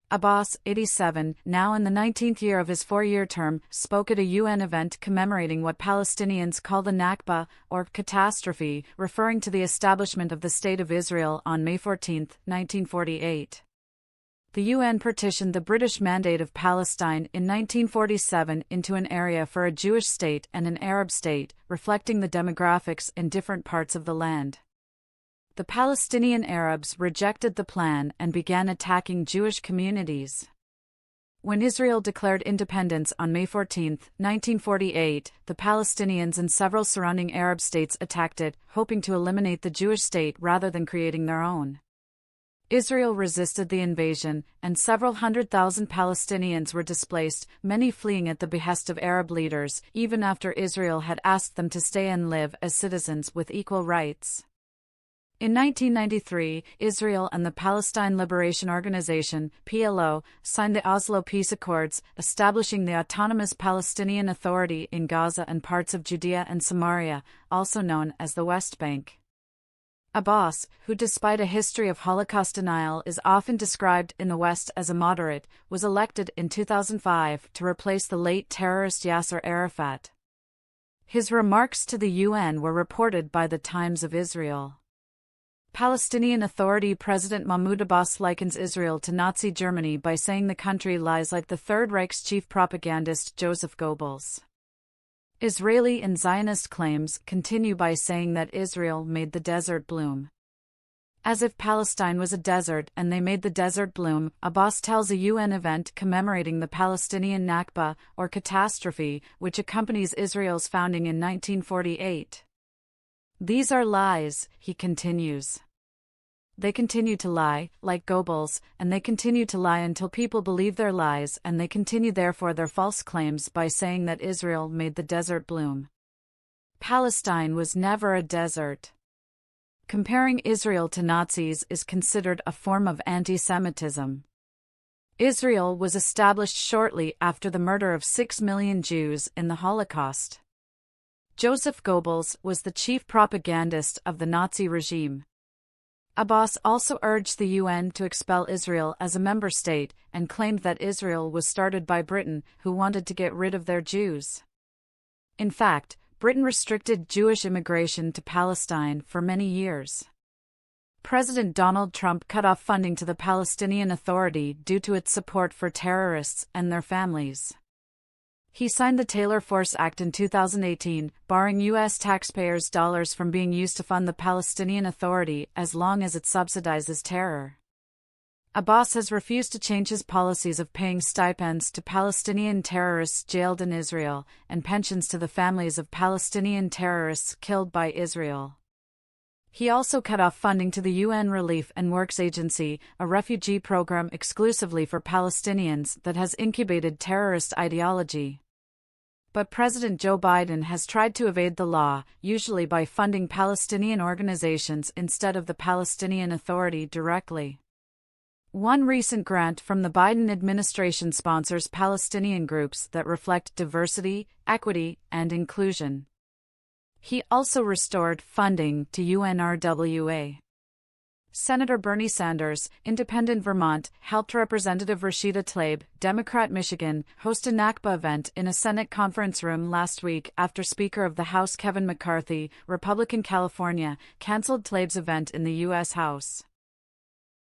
Abbas, 87, now in the 19th year of his 4-year term, spoke at a UN event commemorating what Palestinians call the Nakba, or catastrophe, referring to the establishment of the State of Israel on May 14, 1948. The UN partitioned the British Mandate of Palestine in 1947 into an area for a Jewish state and an Arab state, reflecting the demographics in different parts of the land. The Palestinian Arabs rejected the plan and began attacking Jewish communities. When Israel declared independence on May 14, 1948, the Palestinians and several surrounding Arab states attacked it, hoping to eliminate the Jewish state rather than creating their own. Israel resisted the invasion, and several 100,000 Palestinians were displaced, many fleeing at the behest of Arab leaders, even after Israel had asked them to stay and live as citizens with equal rights. In 1993, Israel and the Palestine Liberation Organization (PLO) signed the Oslo Peace Accords, establishing the Autonomous Palestinian Authority in Gaza and parts of Judea and Samaria, also known as the West Bank. Abbas, who despite a history of Holocaust denial is often described in the West as a moderate, was elected in 2005 to replace the late terrorist Yasser Arafat. His remarks to the UN were reported by the Times of Israel. Palestinian Authority President Mahmoud Abbas likens Israel to Nazi Germany by saying the country lies like the Third Reich's chief propagandist Joseph Goebbels. Israeli and Zionist claims continue by saying that Israel made the desert bloom. As if Palestine was a desert and they made the desert bloom, Abbas tells a UN event commemorating the Palestinian Nakba, or catastrophe, which accompanies Israel's founding in 1948. These are lies, he continues. They continue to lie, like Goebbels, and they continue to lie until people believe their lies, and they continue therefore their false claims by saying that Israel made the desert bloom. Palestine was never a desert. Comparing Israel to Nazis is considered a form of anti-Semitism. Israel was established shortly after the murder of 6 million Jews in the Holocaust. Joseph Goebbels was the chief propagandist of the Nazi regime. Abbas also urged the UN to expel Israel as a member state, and claimed that Israel was started by Britain, who wanted to get rid of their Jews. In fact, Britain restricted Jewish immigration to Palestine for many years. President Donald Trump cut off funding to the Palestinian Authority due to its support for terrorists and their families. He signed the Taylor Force Act in 2018, barring U.S. taxpayers' dollars from being used to fund the Palestinian Authority as long as it subsidizes terror. Abbas has refused to change his policies of paying stipends to Palestinian terrorists jailed in Israel, and pensions to the families of Palestinian terrorists killed by Israel. He also cut off funding to the UN Relief and Works Agency, a refugee program exclusively for Palestinians that has incubated terrorist ideology. But President Joe Biden has tried to evade the law, usually by funding Palestinian organizations instead of the Palestinian Authority directly. One recent grant from the Biden administration sponsors Palestinian groups that reflect diversity, equity, and inclusion. He also restored funding to UNRWA. Senator Bernie Sanders, Independent Vermont, helped Representative Rashida Tlaib, Democrat Michigan, host a Nakba event in a Senate conference room last week after Speaker of the House Kevin McCarthy, Republican California, canceled Tlaib's event in the U.S. House.